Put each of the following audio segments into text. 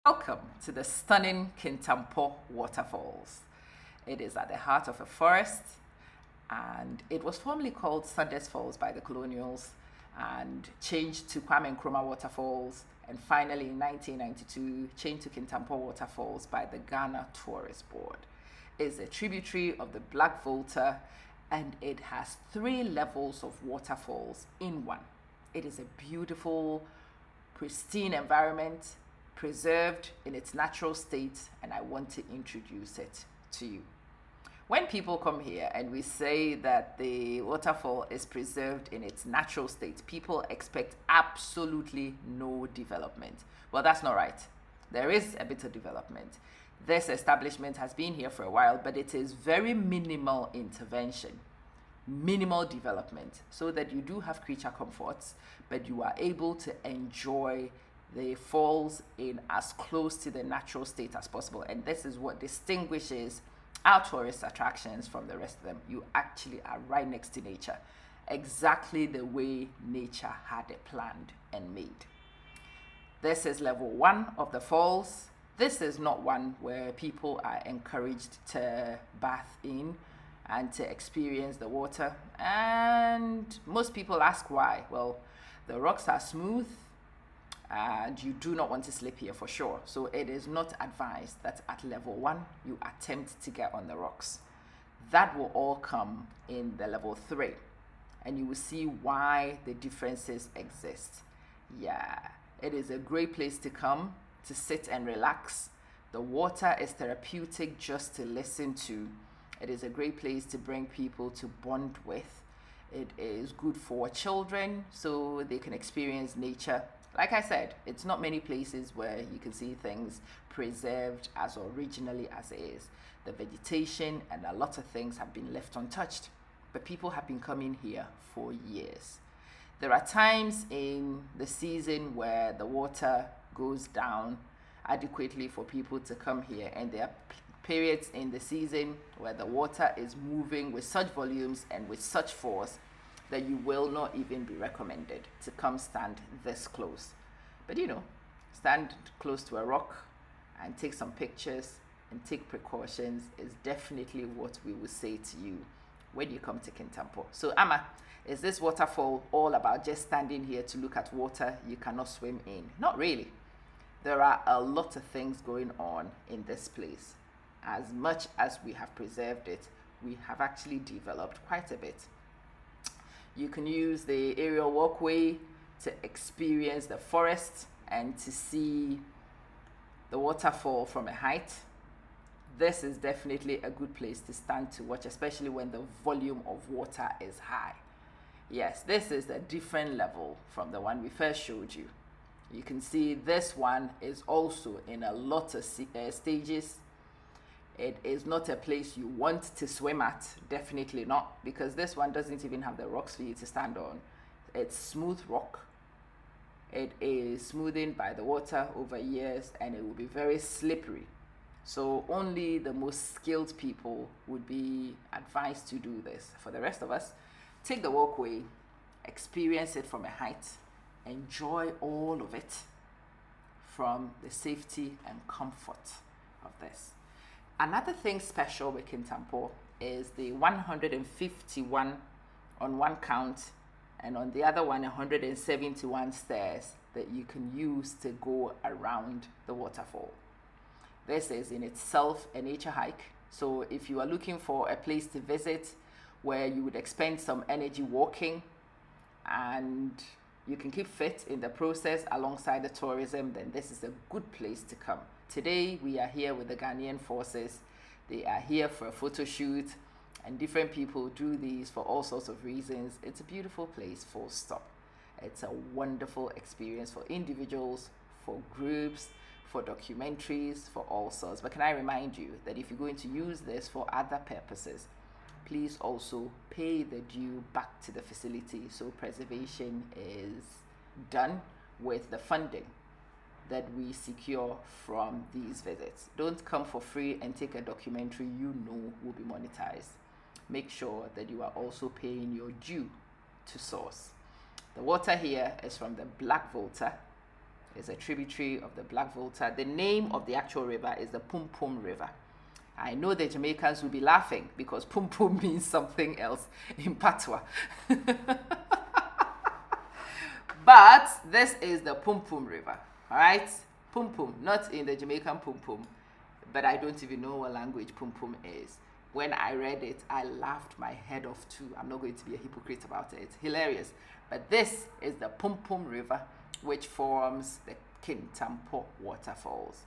Welcome to the stunning Kintampo waterfalls. It is at the heart of a forest, and it was formerly called Sanders Falls by the colonials and changed to Kwame Nkrumah Waterfalls, and finally in 1992 changed to Kintampo Waterfalls by the Ghana Tourist Board. It's a tributary of the Black Volta, and it has 3 levels of waterfalls in one. It is a beautiful, pristine environment, preserved in its natural state, and I want to introduce it to you. When people come here and we say that the waterfall is preserved in its natural state, people expect absolutely no development. Well, that's not right. There is a bit of development. This establishment has been here for a while, but it is very minimal intervention, minimal development, so that you do have creature comforts, but you are able to enjoy the falls in as close to the natural state as possible. And this is what distinguishes our tourist attractions from the rest of them. You actually are right next to nature, exactly the way nature had it planned and made. This is level 1 of the falls. This is not one where people are encouraged to bath in and to experience the water. And most people ask why. Well, the rocks are smooth, and you do not want to slip here for sure. So it is not advised that at level 1 you attempt to get on the rocks. That will all come in the level 3, and you will see why the differences exist. Yeah, it is a great place to come to sit and relax. The water is therapeutic just to listen to. It is a great place to bring people to bond with. It is good for children so they can experience nature. Like I said, it's not many places where you can see things preserved as originally as it is. The vegetation and a lot of things have been left untouched, but people have been coming here for years. There are times in the season where the water goes down adequately for people to come here, and there are periods in the season where the water is moving with such volumes and with such force that you will not even be recommended to come stand this close. But stand close to a rock and take some pictures and take precautions is definitely what we will say to you when you come to Kintampo. So Ama, is this waterfall all about just standing here to look at water you cannot swim in? Not really. There are a lot of things going on in this place. As much as we have preserved it, we have actually developed quite a bit. You can use the aerial walkway to experience the forest and to see the waterfall from a height. This is definitely a good place to stand to watch, especially when the volume of water is high. Yes, this is a different level from the one we first showed you. You can see this one is also in a lot of stages. It is not a place you want to swim at, definitely not, because this one doesn't even have the rocks for you to stand on. It's smooth rock. It is smoothened by the water over years, and it will be very slippery. So only the most skilled people would be advised to do this. For the rest of us, take the walkway, experience it from a height, enjoy all of it from the safety and comfort of this. Another thing special with Kintampo is the 151 on one count, and on the other one 171 stairs that you can use to go around the waterfall. This is in itself a nature hike. So if you are looking for a place to visit where you would expend some energy walking and you can keep fit in the process alongside the tourism, then this is a good place to come. Today we are here with the Ghanaian forces. They are here for a photo shoot, and different people do these for all sorts of reasons. It's a beautiful place, full stop. It's a wonderful experience for individuals, for groups, for documentaries, for all sorts. But can I remind you that if you're going to use this for other purposes, please also pay the due back to the facility so preservation is done with the funding that we secure from these visits. Don't come for free and take a documentary you know will be monetized. Make sure that you are also paying your due to source. The water here is from the Black Volta. It's a tributary of the Black Volta. The name of the actual river is the Pum Pum River. I know the Jamaicans will be laughing because Pum Pum means something else in Patois. But this is the Pum Pum River, all right? Pum Pum, not in the Jamaican Pum Pum, but I don't even know what language Pum Pum is. When I read it, I laughed my head off too. I'm not going to be a hypocrite about it. It's hilarious. But this is the Pum Pum River, which forms the Kintampo waterfalls.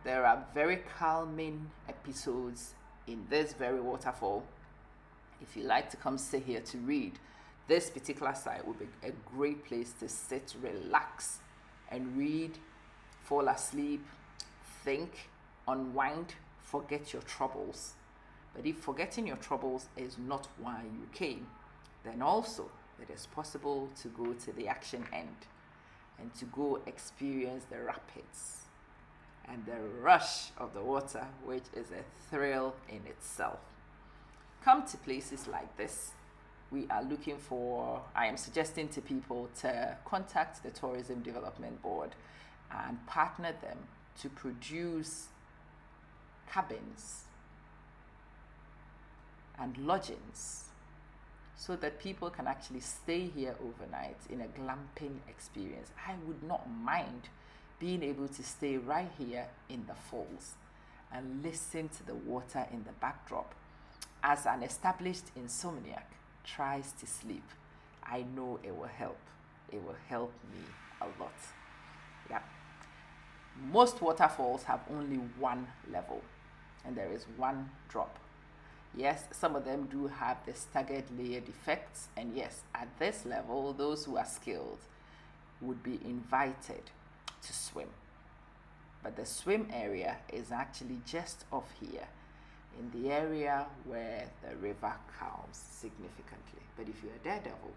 There are very calming episodes in this very waterfall. If you like to come sit here to read, this particular site would be a great place to sit, relax, and read, fall asleep, think, unwind, forget your troubles. But if forgetting your troubles is not why you came, then also it is possible to go to the action end and to go experience the rapids and the rush of the water, which is a thrill in itself. Come to places like this. I am suggesting to people to contact the Tourism Development Board and partner them to produce cabins and lodgings so that people can actually stay here overnight in a glamping experience. I would not mind being able to stay right here in the falls and listen to the water in the backdrop as an established insomniac tries to sleep. I know it will help. It will help me a lot. Yeah. Most waterfalls have only one level and there is one drop. Yes, some of them do have the staggered layered effects, and yes, at this level, those who are skilled would be invited to swim. But the swim area is actually just off here, in the area where the river calms significantly. But if you're a daredevil,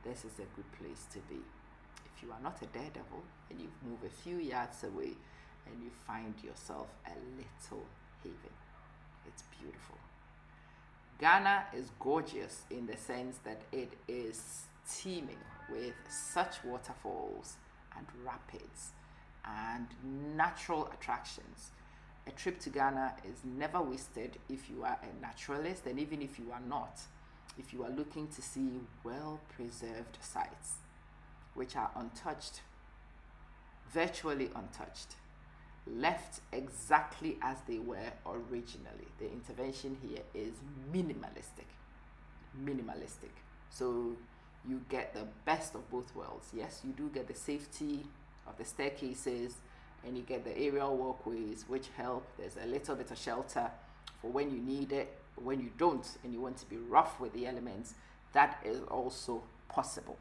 this is a good place to be. If you are not a daredevil and you move a few yards away and you find yourself a little haven, it's beautiful. Ghana is gorgeous in the sense that it is teeming with such waterfalls and rapids and natural attractions. A trip to Ghana is never wasted if you are a naturalist, and even if you are not, if you are looking to see well-preserved sites which are untouched, virtually untouched, left exactly as they were originally. The intervention here is minimalistic. So you get the best of both worlds. Yes, you do get the safety of the staircases and you get the aerial walkways which help. There's a little bit of shelter for when you need it. But when you don't and you want to be rough with the elements, that is also possible.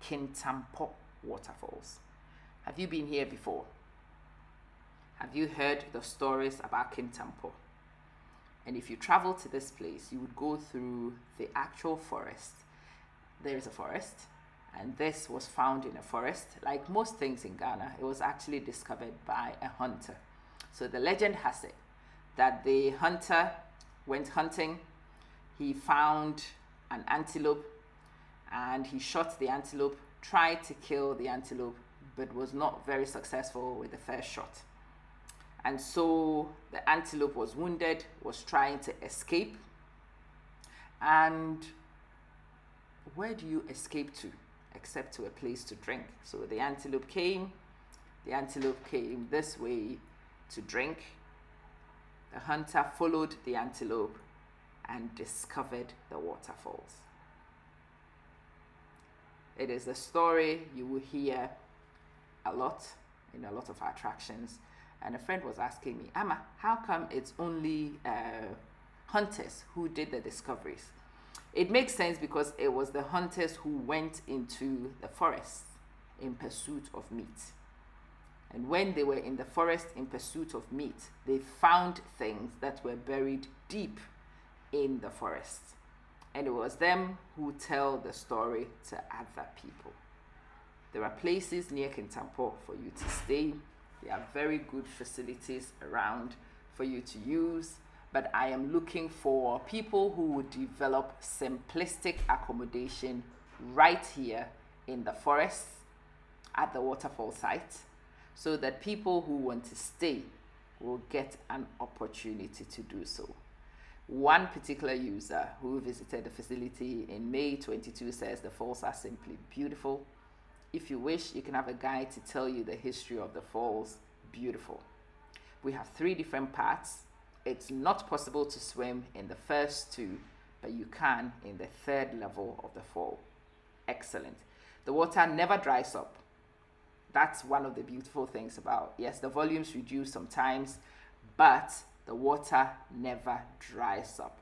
Kintampo waterfalls. Have you been here before? Have you heard the stories about Kintampo? And if you travel to this place, you would go through the actual forest. There is a forest, and this was found in a forest. Like most things in Ghana, it was actually discovered by a hunter. So the legend has it that the hunter went hunting, he found an antelope, and he shot the antelope, tried to kill the antelope, but was not very successful with the first shot. And so the antelope was wounded, was trying to escape. And where do you escape to except to a place to drink? So the antelope came this way to drink. The hunter followed the antelope and discovered the waterfalls. It is a story you will hear a lot in a lot of our attractions. And a friend was asking me, Amma, how come it's only hunters who did the discoveries? It makes sense because it was the hunters who went into the forest in pursuit of meat. And when they were in the forest in pursuit of meat, they found things that were buried deep in the forest. And it was them who tell the story to other people. There are places near Kintampo for you to stay. There are very good facilities around for you to use, but I am looking for people who would develop simplistic accommodation right here in the forest at the waterfall site so that people who want to stay will get an opportunity to do so. One particular user who visited the facility in May 22 says the falls are simply beautiful. If you wish, you can have a guide to tell you the history of the falls. Beautiful. We have 3 different parts. It's not possible to swim in the first 2, but you can in the 3rd level of the fall. Excellent. The water never dries up. That's one of the beautiful things about, yes, the volumes reduce sometimes, but the water never dries up.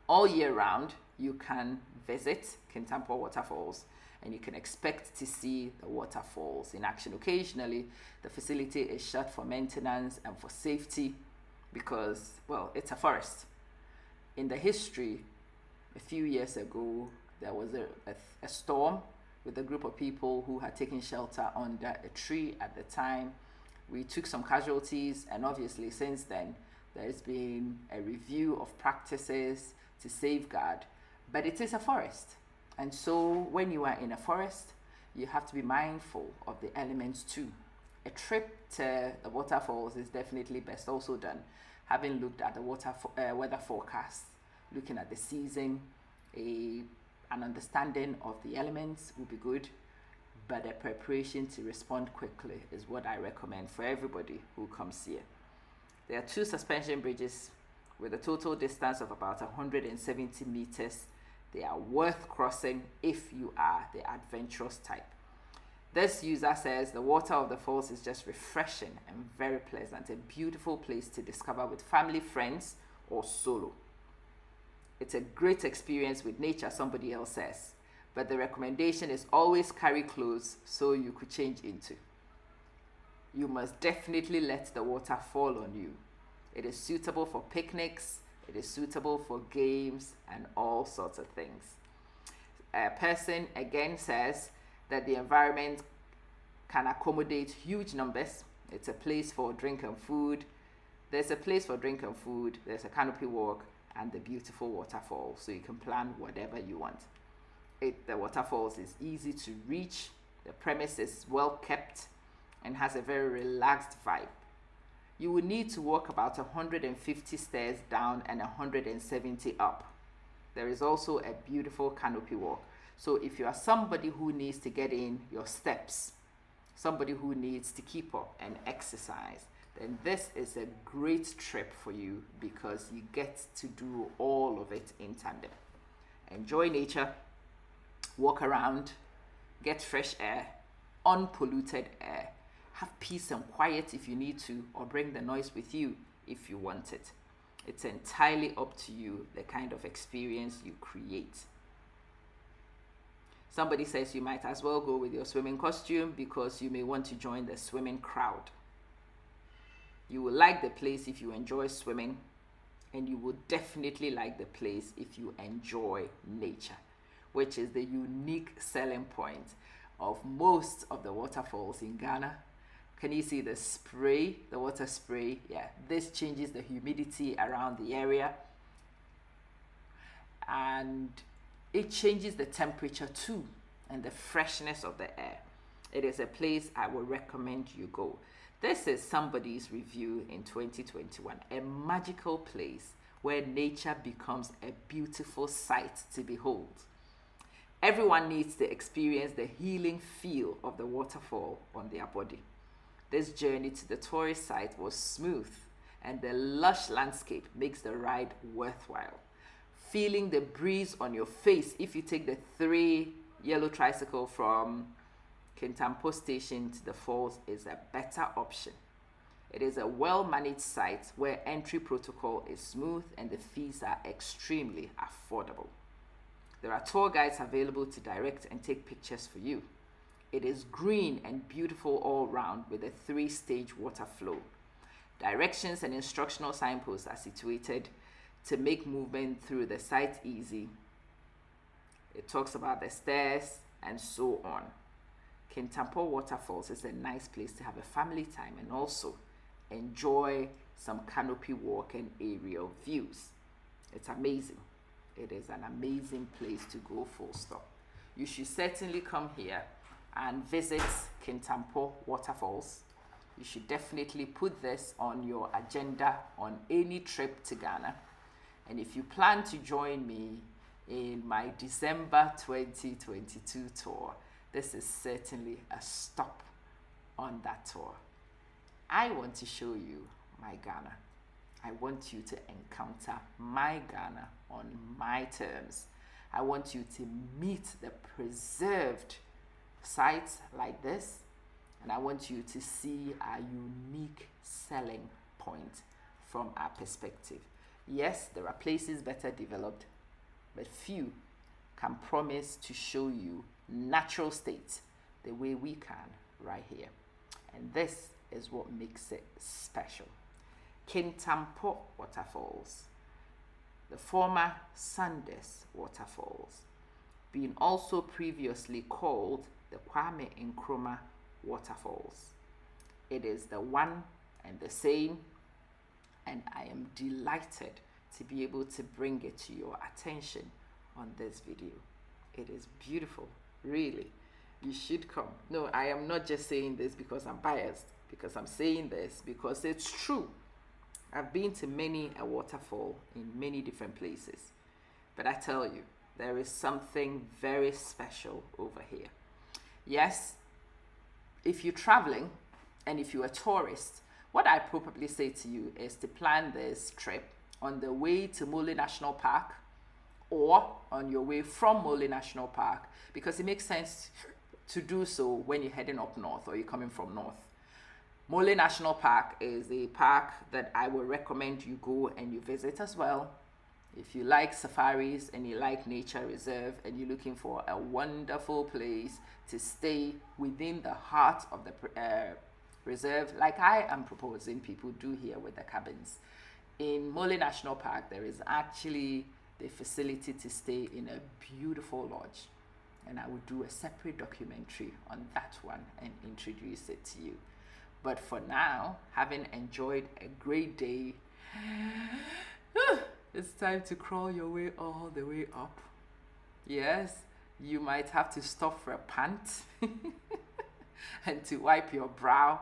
All year round, you can visit Kintampo waterfalls and you can expect to see the waterfalls in action. Occasionally, the facility is shut for maintenance and for safety because, well, it's a forest. In the history, a few years ago, there was a storm with a group of people who had taken shelter under a tree at the time. We took some casualties, and obviously since then, there's been a review of practices to safeguard, but it is a forest. And so when you are in a forest, you have to be mindful of the elements too. A trip to the waterfalls is definitely best also done having looked at the weather forecast, looking at the season. An understanding of the elements will be good, but a preparation to respond quickly is what I recommend for everybody who comes here. There are 2 suspension bridges with a total distance of about 170 meters. They are worth crossing if you are the adventurous type. This user says the water of the falls is just refreshing and very pleasant, a beautiful place to discover with family, friends, or solo. It's a great experience with nature, somebody else says, but the recommendation is always carry clothes so you could change into. You must definitely let the water fall on you. It is suitable for picnics, it is suitable for games and all sorts of things. A person again says that the environment can accommodate huge numbers. It's a place for drink and food. There's a place for drink and food, there's a canopy walk, and the beautiful waterfall, so you can plan whatever you want. The waterfalls is easy to reach, the premise is well kept, and has a very relaxed vibe. You will need to walk about 150 stairs down and 170 up. There is also a beautiful canopy walk. So if you are somebody who needs to get in your steps, somebody who needs to keep up and exercise, then this is a great trip for you because you get to do all of it in tandem. Enjoy nature, walk around, get fresh air, unpolluted air, have peace and quiet if you need to, or bring the noise with you if you want it. It's entirely up to you the kind of experience you create. Somebody says you might as well go with your swimming costume because you may want to join the swimming crowd. You will like the place if you enjoy swimming, and you will definitely like the place if you enjoy nature, which is the unique selling point of most of the waterfalls in Ghana. Can you see the spray, the water spray? Yeah, this changes the humidity around the area, and it changes the temperature too, and the freshness of the air. It is a place I would recommend you go. This is somebody's review in 2021, a magical place where nature becomes a beautiful sight to behold. Everyone needs to experience the healing feel of the waterfall on their body. This journey to the tourist site was smooth, and the lush landscape makes the ride worthwhile. Feeling the breeze on your face if you take the 3 yellow tricycle from Kintampo station to the falls is a better option. It is a well-managed site where entry protocol is smooth and the fees are extremely affordable. There are tour guides available to direct and take pictures for you. It is green and beautiful all round with a 3-stage water flow. Directions and instructional signposts are situated to make movement through the site easy. It talks about the stairs and so on. Kintampo Waterfalls is a nice place to have a family time and also enjoy some canopy walk and aerial views. It's amazing. It is an amazing place to go, full stop. You should certainly come here and visit Kintampo waterfalls, you should definitely put this on your agenda on any trip to Ghana. And if you plan to join me in my December 2022 tour, this is certainly a stop on that tour. I want to show you my Ghana. I want you to encounter my Ghana on my terms. I want you to meet the preserved sites like this, and I want you to see our unique selling point from our perspective. Yes, there are places better developed, but few can promise to show you natural state the way we can right here. And this is what makes it special. Kintampo waterfalls, the former Sanders waterfalls, being also previously called the Kwame Nkrumah waterfalls. It is the one and the same, and I am delighted to be able to bring it to your attention on this video. It is beautiful, really. You should come. No, I am not just saying this because I'm biased, because I'm saying this because it's true. I've been to many a waterfall in many different places, but I tell you, there is something very special over here. Yes, if you're traveling and if you're a tourist, what I probably say to you is to plan this trip on the way to Mole National Park or on your way from Mole National Park, because it makes sense to do so when you're heading up north or you're coming from north. Mole National Park is a park that I would recommend you go and you visit as well. If you like safaris and you like nature reserve and you're looking for a wonderful place to stay within the heart of the reserve, like I am proposing people do here with the cabins. In Mole National Park, there is actually the facility to stay in a beautiful lodge. And I will do a separate documentary on that one and introduce it to you. But for now, having enjoyed a great day, it's time to crawl your way all the way up. Yes, you might have to stop for a pant and to wipe your brow,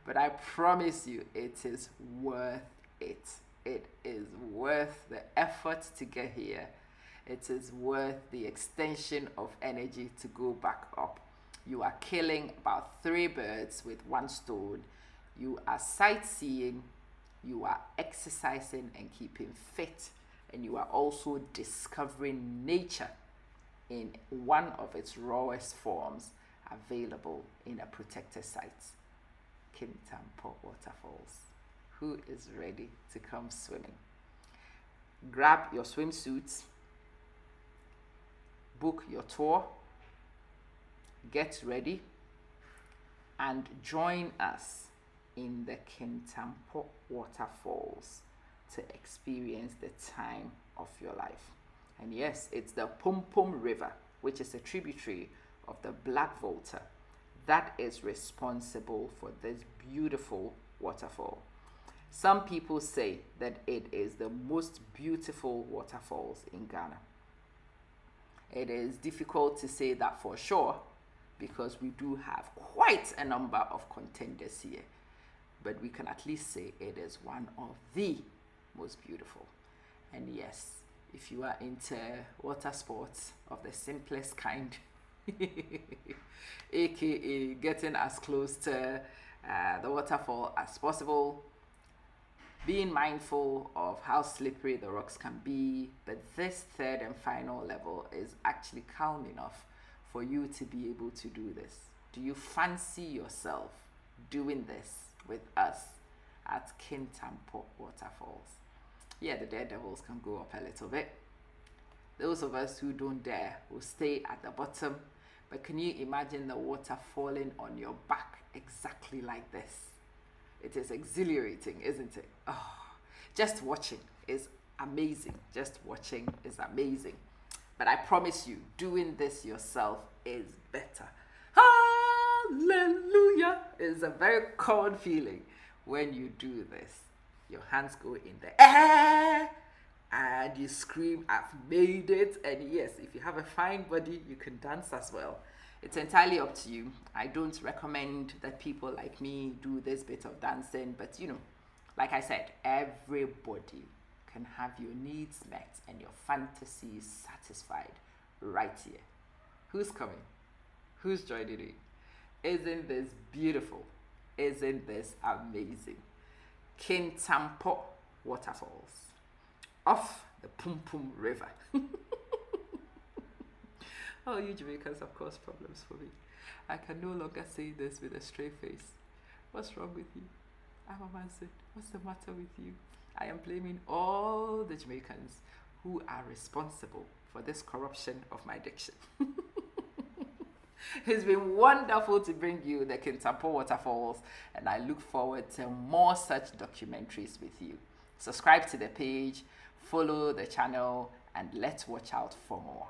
but I promise you it is worth it. It is worth the effort to get here. It is worth the extension of energy to go back up. You are killing about 3 birds with 1 stone. You are sightseeing, you are exercising and keeping fit, and you are also discovering nature in one of its rawest forms available in a protected site. Kintampo waterfalls. Who is ready to come swimming? Grab your swimsuits, book your tour, get ready, and join us in the Kintampo waterfalls to experience the time of your life. And yes, it's the Pum Pum River, which is a tributary of the Black Volta, that is responsible for this beautiful waterfall. Some people say that it is the most beautiful waterfalls in Ghana. It is difficult to say that for sure because we do have quite a number of contenders here, but we can at least say it is one of the most beautiful. And yes, if you are into water sports of the simplest kind, aka getting as close to the waterfall as possible, being mindful of how slippery the rocks can be, but this 3rd and final level is actually calm enough for you to be able to do this. Do you fancy yourself doing this with us at Kintampo waterfalls? Yeah, the daredevils can go up a little bit. Those of us who don't dare will stay at the bottom, but can you imagine the water falling on your back exactly like this? It is exhilarating, isn't it? Oh, just watching is amazing. Just watching is amazing. But I promise you, doing this yourself is better. Hallelujah! It's a very common feeling when you do this. Your hands go in the air and you scream, I've made it. And yes, if you have a fine body, you can dance as well. It's entirely up to you. I don't recommend that people like me do this bit of dancing, but like I said, everybody can have your needs met and your fantasies satisfied right here. Who's coming? Who's joining in? Isn't this beautiful? Isn't this amazing? Kintampo waterfalls off the Pum Pum River. Oh, you Jamaicans have caused problems for me. I can no longer say this with a straight face. What's wrong with you? An Ama Manson, what's the matter with you? I am blaming all the Jamaicans who are responsible for this corruption of my diction. It's been wonderful to bring you the Kintampo waterfalls, and I look forward to more such documentaries with you. Subscribe to the page, follow the channel, and let's watch out for more.